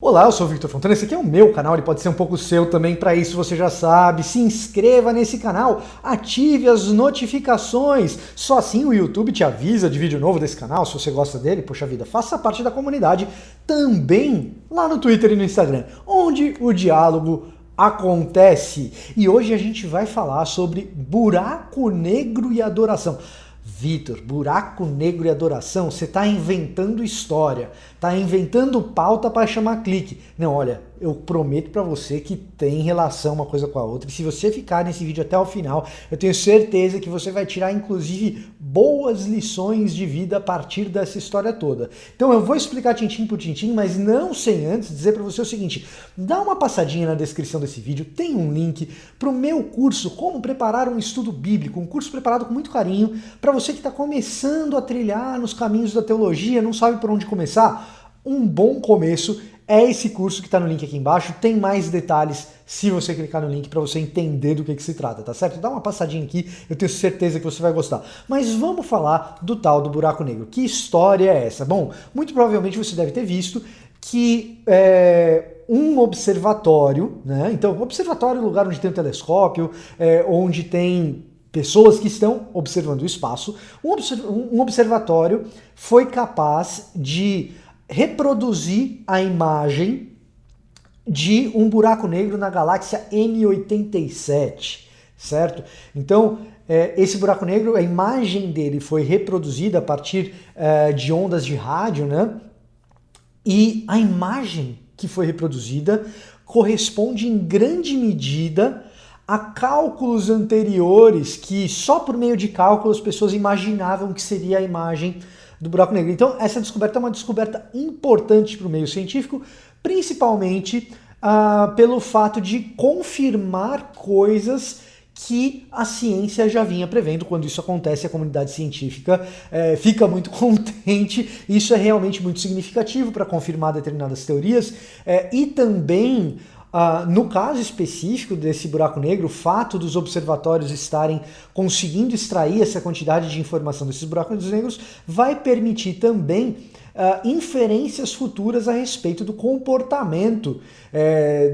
Olá, eu sou o Victor Fontana, esse aqui é o meu canal, ele pode ser um pouco seu também, para isso você já sabe, se inscreva nesse canal, ative as notificações, só assim o YouTube te avisa de vídeo novo desse canal, se você gosta dele, poxa vida, faça parte da comunidade também lá no Twitter e no Instagram, onde o diálogo acontece. E hoje a gente vai falar sobre buraco negro e adoração. Vitor, buraco negro e adoração, você está inventando história, está inventando pauta para chamar clique. Não, olha, eu prometo para você que tem relação uma coisa com a outra. E se você ficar nesse vídeo até o final, eu tenho certeza que você vai tirar, inclusive, boas lições de vida a partir dessa história toda. Então eu vou explicar tintim por tintim, mas não sem antes dizer para você o seguinte, dá uma passadinha na descrição desse vídeo, tem um link para o meu curso, Como Preparar um Estudo Bíblico, um curso preparado com muito carinho para você que está começando a trilhar nos caminhos da teologia, não sabe por onde começar. Um bom começo é esse curso que está no link aqui embaixo, tem mais detalhes se você clicar no link para você entender do que se trata, tá certo? Dá uma passadinha aqui, eu tenho certeza que você vai gostar. Mas vamos falar do tal do buraco negro. Que história é essa? Bom, muito provavelmente você deve ter visto que um observatório, né? Então, observatório é um lugar onde tem um telescópio, onde tem pessoas que estão observando o espaço. Um observatório foi capaz de reproduzir a imagem de um buraco negro na galáxia M87, certo? Então, esse buraco negro, a imagem dele foi reproduzida a partir de ondas de rádio, né? E a imagem que foi reproduzida corresponde em grande medida a cálculos anteriores que só por meio de cálculos as pessoas imaginavam que seria a imagem do buraco negro. Então essa descoberta é uma descoberta importante para o meio científico, principalmente pelo fato de confirmar coisas que a ciência já vinha prevendo. Quando isso acontece, a comunidade científica fica muito contente. Isso é realmente muito significativo para confirmar determinadas teorias e também no caso específico desse buraco negro, o fato dos observatórios estarem conseguindo extrair essa quantidade de informação desses buracos negros vai permitir também inferências futuras a respeito do comportamento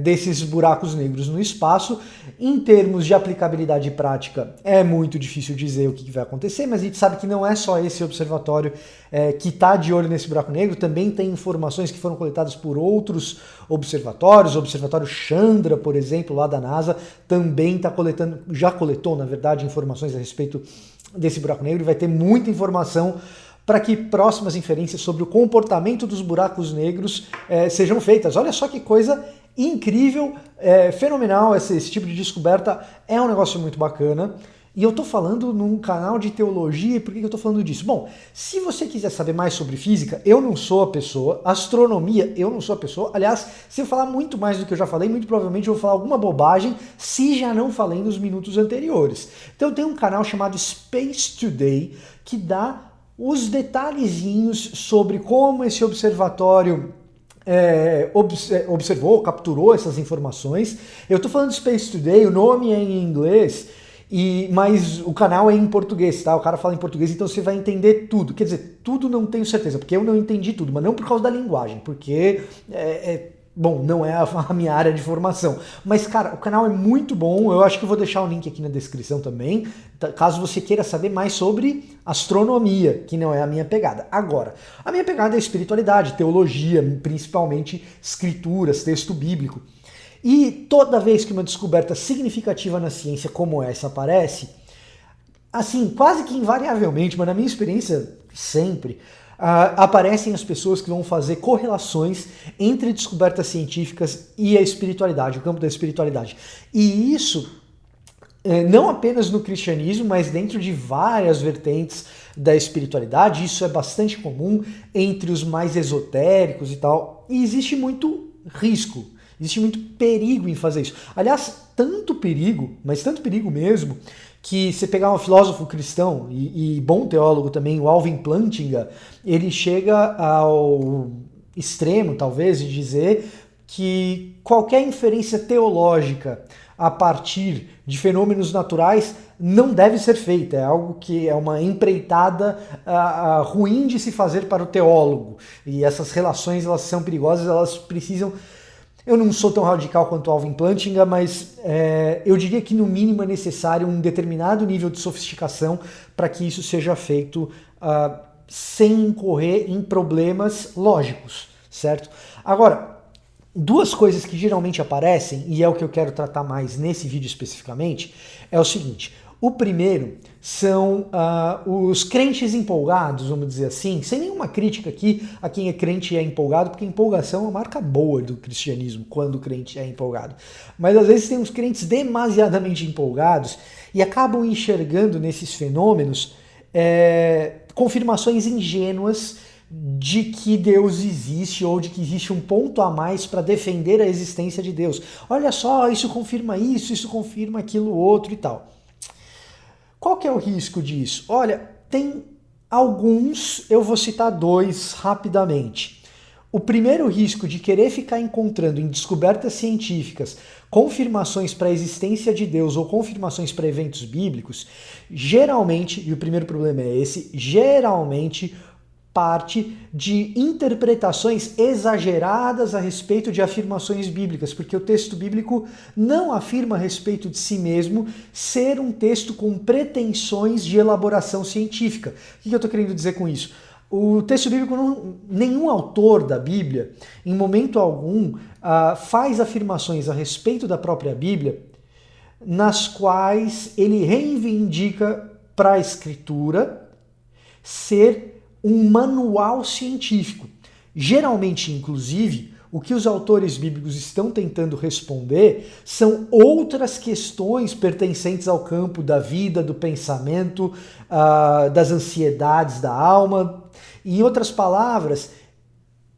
desses buracos negros no espaço. Em termos de aplicabilidade prática, é muito difícil dizer o que vai acontecer, mas a gente sabe que não é só esse observatório que está de olho nesse buraco negro, também tem informações que foram coletadas por outros observatórios. O observatório Chandra, por exemplo, lá da NASA, também está coletando, já coletou, na verdade, informações a respeito desse buraco negro e vai ter muita informação para que próximas inferências sobre o comportamento dos buracos negros sejam feitas. Olha só que coisa incrível, fenomenal esse tipo de descoberta, é um negócio muito bacana. E eu estou falando num canal de teologia, e por que eu estou falando disso? Bom, se você quiser saber mais sobre física, eu não sou a pessoa, astronomia, eu não sou a pessoa. Aliás, se eu falar muito mais do que eu já falei, muito provavelmente eu vou falar alguma bobagem, se já não falei nos minutos anteriores. Então tem um canal chamado Space Today, que dá os detalhezinhos sobre como esse observatório observou, capturou essas informações. Eu estou falando de Space Today, o nome é em inglês, mas o canal é em português, tá? O cara fala em português, então você vai entender tudo. Quer dizer, tudo não tenho certeza, porque eu não entendi tudo, mas não por causa da linguagem, porque bom, não é a minha área de formação. Mas, cara, o canal é muito bom. Eu acho que eu vou deixar o link aqui na descrição também, caso você queira saber mais sobre astronomia, que não é a minha pegada. Agora, a minha pegada é espiritualidade, teologia, principalmente escrituras, texto bíblico. E toda vez que uma descoberta significativa na ciência como essa aparece, assim, quase que invariavelmente, mas na minha experiência sempre, aparecem as pessoas que vão fazer correlações entre descobertas científicas e a espiritualidade, o campo da espiritualidade. E isso não apenas no cristianismo, mas dentro de várias vertentes da espiritualidade. Isso é bastante comum entre os mais esotéricos e tal. E existe muito risco, existe muito perigo em fazer isso. Aliás, tanto perigo, mas tanto perigo mesmo, que você pegar um filósofo cristão e bom teólogo também, o Alvin Plantinga, ele chega ao extremo, talvez, de dizer que qualquer inferência teológica a partir de fenômenos naturais não deve ser feita, é algo que é uma empreitada ruim de se fazer para o teólogo. E essas relações, elas são perigosas, elas precisam... Eu não sou tão radical quanto Alvin Plantinga, mas eu diria que no mínimo é necessário um determinado nível de sofisticação para que isso seja feito sem incorrer em problemas lógicos, certo? Agora, duas coisas que geralmente aparecem, e é o que eu quero tratar mais nesse vídeo especificamente, é o seguinte: o primeiro são os crentes empolgados, vamos dizer assim, sem nenhuma crítica aqui a quem é crente e é empolgado, porque empolgação é uma marca boa do cristianismo, quando o crente é empolgado. Mas às vezes tem uns crentes demasiadamente empolgados e acabam enxergando nesses fenômenos confirmações ingênuas de que Deus existe ou de que existe um ponto a mais para defender a existência de Deus. Olha só, isso confirma aquilo outro e tal. Qual que é o risco disso? Olha, tem alguns, eu vou citar dois rapidamente. O primeiro risco de querer ficar encontrando em descobertas científicas confirmações para a existência de Deus ou confirmações para eventos bíblicos, geralmente, e o primeiro problema é esse, geralmente parte de interpretações exageradas a respeito de afirmações bíblicas, porque o texto bíblico não afirma a respeito de si mesmo ser um texto com pretensões de elaboração científica. O que eu estou querendo dizer com isso? O texto bíblico, nenhum autor da Bíblia, em momento algum, faz afirmações a respeito da própria Bíblia nas quais ele reivindica para a Escritura ser um manual científico. Geralmente, inclusive, o que os autores bíblicos estão tentando responder são outras questões pertencentes ao campo da vida, do pensamento, das ansiedades da alma. Em outras palavras,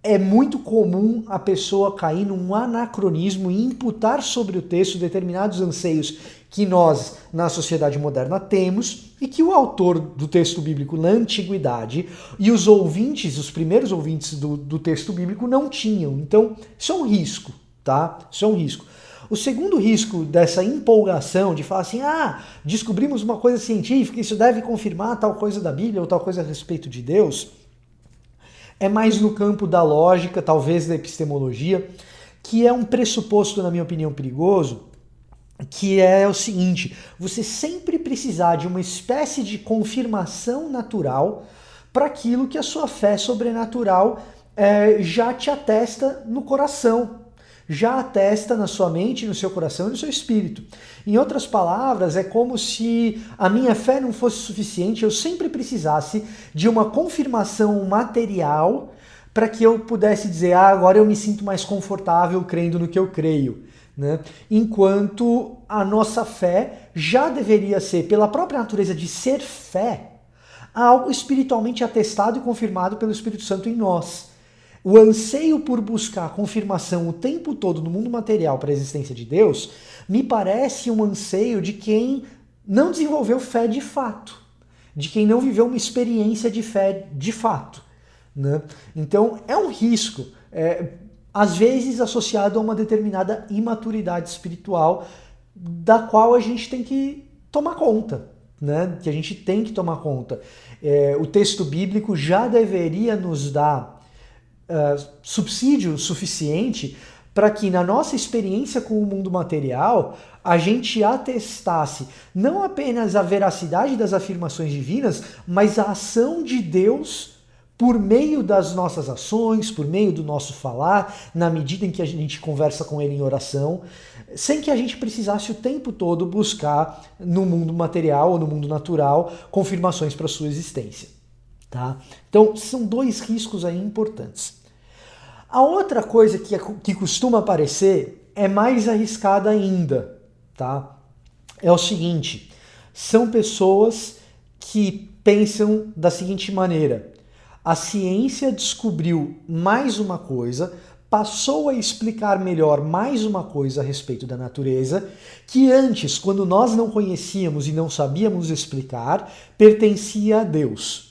é muito comum a pessoa cair num anacronismo e imputar sobre o texto determinados anseios que nós, na sociedade moderna, temos e que o autor do texto bíblico na antiguidade e os ouvintes, os primeiros ouvintes do texto bíblico não tinham. Então, isso é um risco, tá? Isso é um risco. O segundo risco dessa empolgação de falar assim, descobrimos uma coisa científica, isso deve confirmar tal coisa da Bíblia ou tal coisa a respeito de Deus, é mais no campo da lógica, talvez da epistemologia, que é um pressuposto, na minha opinião, perigoso, que é o seguinte: você sempre precisar de uma espécie de confirmação natural para aquilo que a sua fé sobrenatural já te atesta no coração, já atesta na sua mente, no seu coração e no seu espírito. Em outras palavras, é como se a minha fé não fosse suficiente, eu sempre precisasse de uma confirmação material para que eu pudesse dizer, agora eu me sinto mais confortável crendo no que eu creio. Né? Enquanto a nossa fé já deveria ser, pela própria natureza de ser fé, algo espiritualmente atestado e confirmado pelo Espírito Santo em nós. O anseio por buscar confirmação o tempo todo no mundo material para a existência de Deus me parece um anseio de quem não desenvolveu fé de fato, de quem não viveu uma experiência de fé de fato. Né? Então é um risco, às vezes associado a uma determinada imaturidade espiritual da qual a gente tem que tomar conta. Né? Que a gente tem que tomar conta. O texto bíblico já deveria nos dar subsídio suficiente para que na nossa experiência com o mundo material a gente atestasse não apenas a veracidade das afirmações divinas, mas a ação de Deus por meio das nossas ações, por meio do nosso falar, na medida em que a gente conversa com Ele em oração, sem que a gente precisasse o tempo todo buscar no mundo material ou no mundo natural confirmações para a sua existência. Tá? Então, são dois riscos aí importantes. A outra coisa que costuma aparecer é mais arriscada ainda. Tá? É o seguinte, são pessoas que pensam da seguinte maneira: a ciência descobriu mais uma coisa, passou a explicar melhor mais uma coisa a respeito da natureza, que antes, quando nós não conhecíamos e não sabíamos explicar, pertencia a Deus.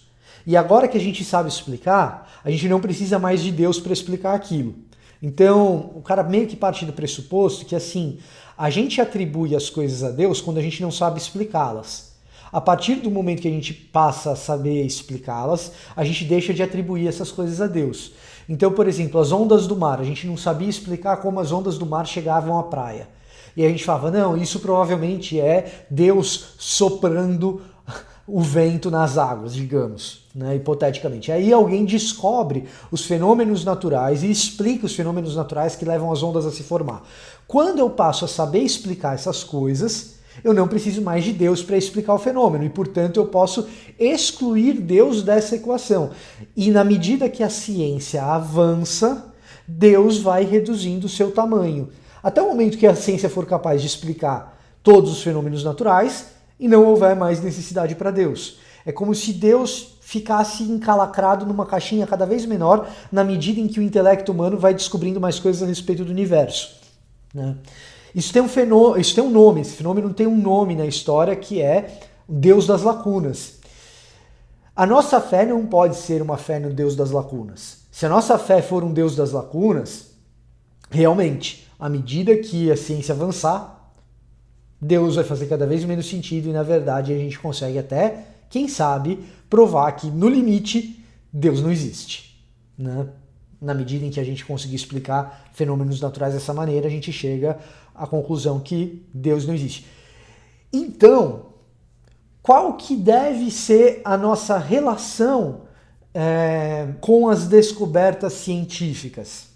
E agora que a gente sabe explicar, a gente não precisa mais de Deus para explicar aquilo. Então, o cara meio que parte do pressuposto que assim, A gente atribui as coisas a Deus quando a gente não sabe explicá-las. A partir do momento que a gente passa a saber explicá-las, a gente deixa de atribuir essas coisas a Deus. Então, por exemplo, as ondas do mar, a gente não sabia explicar como as ondas do mar chegavam à praia. E a gente falava, não, isso provavelmente é Deus soprando o vento nas águas, digamos, né, hipoteticamente. Aí alguém descobre os fenômenos naturais e explica os fenômenos naturais que levam as ondas a se formar. Quando eu passo a saber explicar essas coisas, eu não preciso mais de Deus para explicar o fenômeno e, portanto, eu posso excluir Deus dessa equação. E na medida que a ciência avança, Deus vai reduzindo o seu tamanho. Até o momento que a ciência for capaz de explicar todos os fenômenos naturais e não houver mais necessidade para Deus. É como se Deus ficasse encalacrado numa caixinha cada vez menor na medida em que o intelecto humano vai descobrindo mais coisas a respeito do universo, né? Isso tem um nome, esse fenômeno tem um nome na história que é o Deus das lacunas. A nossa fé não pode ser uma fé no Deus das lacunas. Se a nossa fé for um Deus das lacunas, realmente, à medida que a ciência avançar, Deus vai fazer cada vez menos sentido e, na verdade, a gente consegue até, quem sabe, provar que, no limite, Deus não existe, né? Na medida em que a gente conseguir explicar fenômenos naturais dessa maneira, a gente chega à conclusão que Deus não existe. Então, qual que deve ser a nossa relação com as descobertas científicas?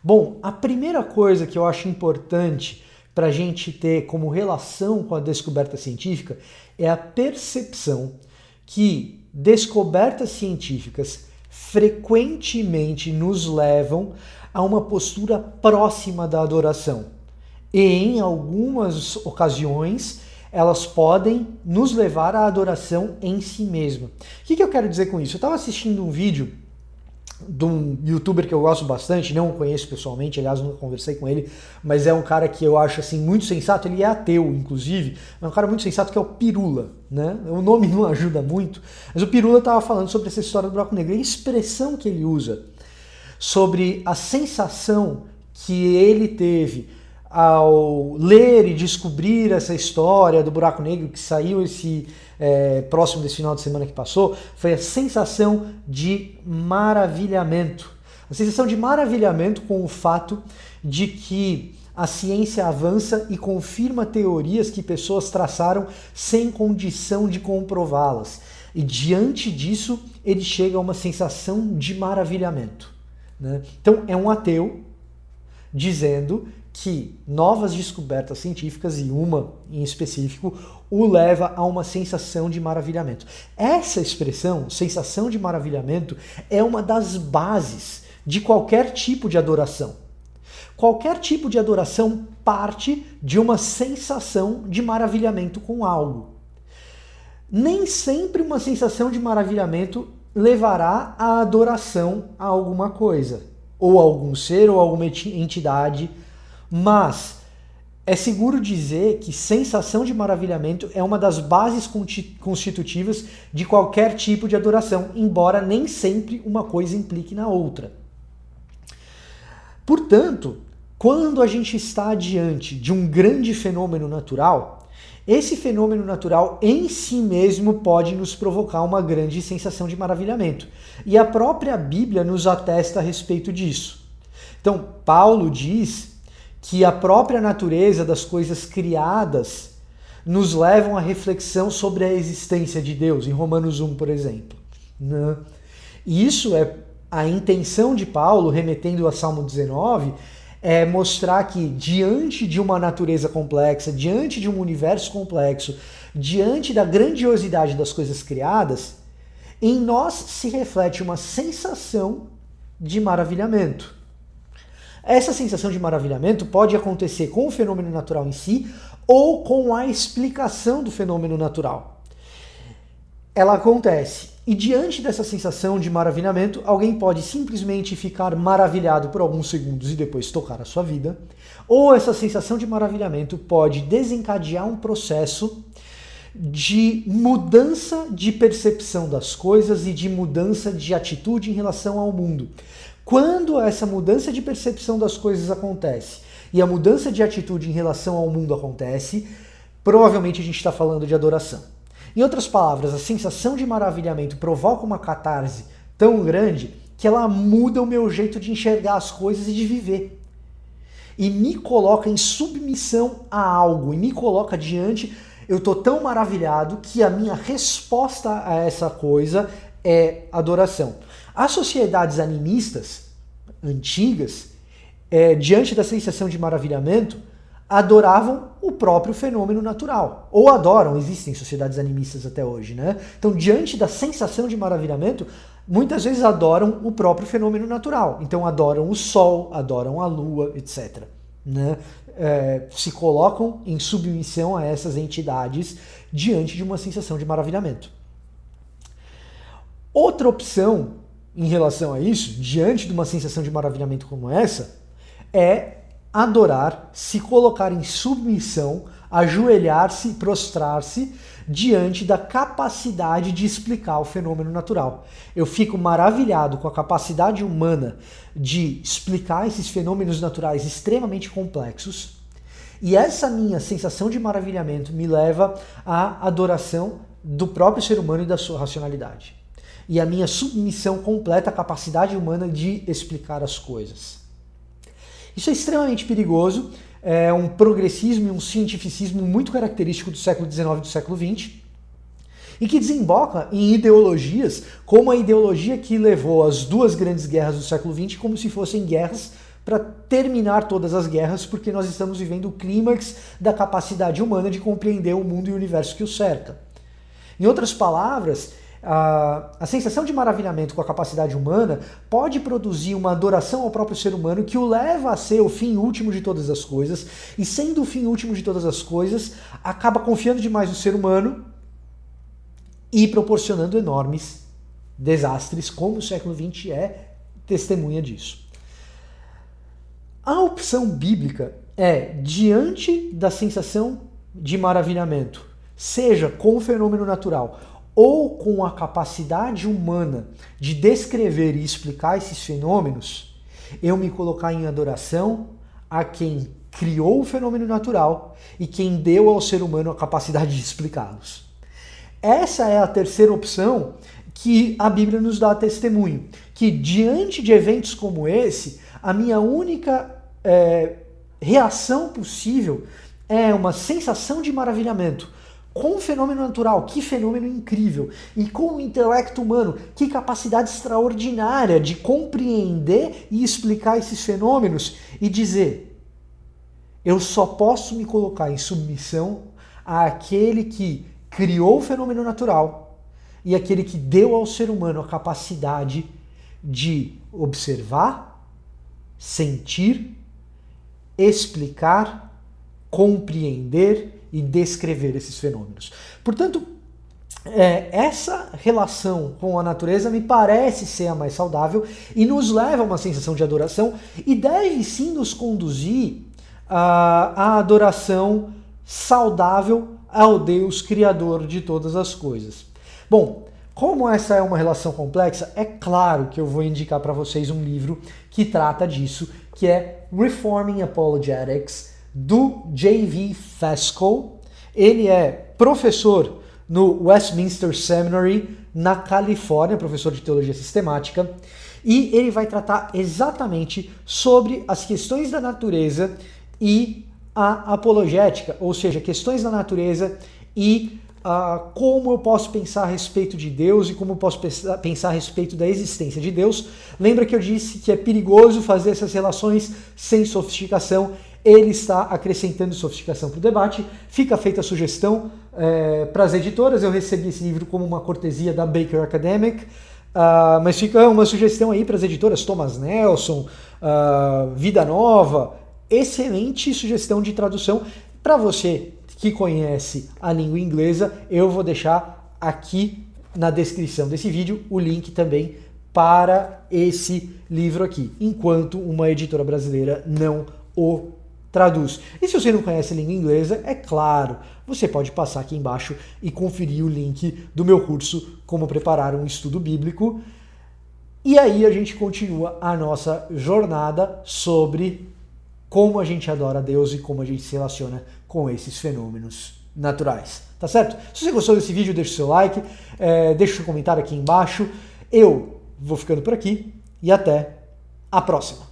Bom, a primeira coisa que eu acho importante para a gente ter como relação com a descoberta científica é a percepção que descobertas científicas frequentemente nos levam a uma postura próxima da adoração. E em algumas ocasiões, elas podem nos levar à adoração em si mesma. O que eu quero dizer com isso? Eu estava assistindo um vídeo de um youtuber que eu gosto bastante, não o conheço pessoalmente, aliás, nunca conversei com ele, mas é um cara que eu acho assim muito sensato, ele é ateu, inclusive, é um cara muito sensato que é o Pirula, né? O nome não ajuda muito, mas o Pirula estava falando sobre essa história do buraco negro, e a expressão que ele usa sobre a sensação que ele teve ao ler e descobrir essa história do buraco negro que saiu próximo desse final de semana que passou, foi a sensação de maravilhamento. A sensação de maravilhamento com o fato de que a ciência avança e confirma teorias que pessoas traçaram sem condição de comprová-las. E diante disso, ele chega a uma sensação de maravilhamento, né? Então, é um ateu dizendo que novas descobertas científicas, e uma em específico, o leva a uma sensação de maravilhamento. Essa expressão, sensação de maravilhamento, é uma das bases de qualquer tipo de adoração. Qualquer tipo de adoração parte de uma sensação de maravilhamento com algo. Nem sempre uma sensação de maravilhamento levará à adoração a alguma coisa, ou a algum ser, ou a alguma entidade, mas é seguro dizer que sensação de maravilhamento é uma das bases constitutivas de qualquer tipo de adoração, embora nem sempre uma coisa implique na outra. Portanto, quando a gente está diante de um grande fenômeno natural, esse fenômeno natural em si mesmo pode nos provocar uma grande sensação de maravilhamento. E a própria Bíblia nos atesta a respeito disso. Então, Paulo diz que a própria natureza das coisas criadas nos levam à reflexão sobre a existência de Deus, em Romanos 1, por exemplo, né? E isso é a intenção de Paulo, remetendo a Salmo 19, é mostrar que diante de uma natureza complexa, diante de um universo complexo, diante da grandiosidade das coisas criadas, em nós se reflete uma sensação de maravilhamento. Essa sensação de maravilhamento pode acontecer com o fenômeno natural em si ou com a explicação do fenômeno natural. Ela acontece e diante dessa sensação de maravilhamento, alguém pode simplesmente ficar maravilhado por alguns segundos e depois tocar a sua vida, ou essa sensação de maravilhamento pode desencadear um processo de mudança de percepção das coisas e de mudança de atitude em relação ao mundo. Quando essa mudança de percepção das coisas acontece e a mudança de atitude em relação ao mundo acontece, provavelmente a gente está falando de adoração. Em outras palavras, a sensação de maravilhamento provoca uma catarse tão grande que ela muda o meu jeito de enxergar as coisas e de viver. E me coloca em submissão a algo, e me coloca diante, eu estou tão maravilhado que a minha resposta a essa coisa é adoração. As sociedades animistas antigas, diante da sensação de maravilhamento, adoravam o próprio fenômeno natural. Ou adoram, existem sociedades animistas até hoje, né? Então, diante da sensação de maravilhamento, muitas vezes adoram o próprio fenômeno natural. Então, adoram o sol, adoram a lua, etc. Né? Se colocam em submissão a essas entidades diante de uma sensação de maravilhamento. Outra opção em relação a isso, diante de uma sensação de maravilhamento como essa, é adorar, se colocar em submissão, ajoelhar-se, prostrar-se diante da capacidade de explicar o fenômeno natural. Eu fico maravilhado com a capacidade humana de explicar esses fenômenos naturais extremamente complexos, e essa minha sensação de maravilhamento me leva à adoração do próprio ser humano e da sua racionalidade. E a minha submissão completa à capacidade humana de explicar as coisas. Isso é extremamente perigoso, é um progressismo e um cientificismo muito característico do século XIX e do século XX, e que desemboca em ideologias como a ideologia que levou as duas grandes guerras do século XX como se fossem guerras para terminar todas as guerras, porque nós estamos vivendo o clímax da capacidade humana de compreender o mundo e o universo que o cerca. Em outras palavras, a sensação de maravilhamento com a capacidade humana pode produzir uma adoração ao próprio ser humano que o leva a ser o fim último de todas as coisas, e sendo o fim último de todas as coisas, acaba confiando demais no ser humano e proporcionando enormes desastres, como o século XX é testemunha disso. A opção bíblica é, diante da sensação de maravilhamento, seja com o fenômeno natural ou com a capacidade humana de descrever e explicar esses fenômenos, eu me colocar em adoração a quem criou o fenômeno natural e quem deu ao ser humano a capacidade de explicá-los. Essa é a terceira opção que a Bíblia nos dá testemunho, que diante de eventos como esse, a minha única reação possível é uma sensação de maravilhamento com o fenômeno natural, que fenômeno incrível, e com o intelecto humano, que capacidade extraordinária de compreender e explicar esses fenômenos e dizer: eu só posso me colocar em submissão àquele que criou o fenômeno natural e aquele que deu ao ser humano a capacidade de observar, sentir, explicar, compreender e descrever esses fenômenos. Portanto, essa relação com a natureza me parece ser a mais saudável e nos leva a uma sensação de adoração e deve sim nos conduzir à adoração saudável ao Deus Criador de todas as coisas. Bom, como essa é uma relação complexa, é claro que eu vou indicar para vocês um livro que trata disso, que é Reforming Apologetics, do J.V. Fesko. Ele é professor no Westminster Seminary, na Califórnia, professor de teologia sistemática, e ele vai tratar exatamente sobre as questões da natureza e a apologética, ou seja, questões da natureza e como eu posso pensar a respeito de Deus e como eu posso pensar a respeito da existência de Deus. Lembra que eu disse que é perigoso fazer essas relações sem sofisticação? Ele está acrescentando sofisticação para o debate. Fica feita a sugestão para as editoras. Eu recebi esse livro como uma cortesia da Baker Academic, mas fica uma sugestão aí para as editoras Thomas Nelson, Vida Nova. Excelente sugestão de tradução. Para você que conhece a língua inglesa, eu vou deixar aqui na descrição desse vídeo o link também para esse livro aqui, enquanto uma editora brasileira não o traduz. E se você não conhece a língua inglesa, é claro, você pode passar aqui embaixo e conferir o link do meu curso Como Preparar um Estudo Bíblico. E aí a gente continua a nossa jornada sobre como a gente adora a Deus e como a gente se relaciona com esses fenômenos naturais, tá certo? Se você gostou desse vídeo, deixa o seu like, deixa o seu comentário aqui embaixo. Eu vou ficando por aqui e até a próxima.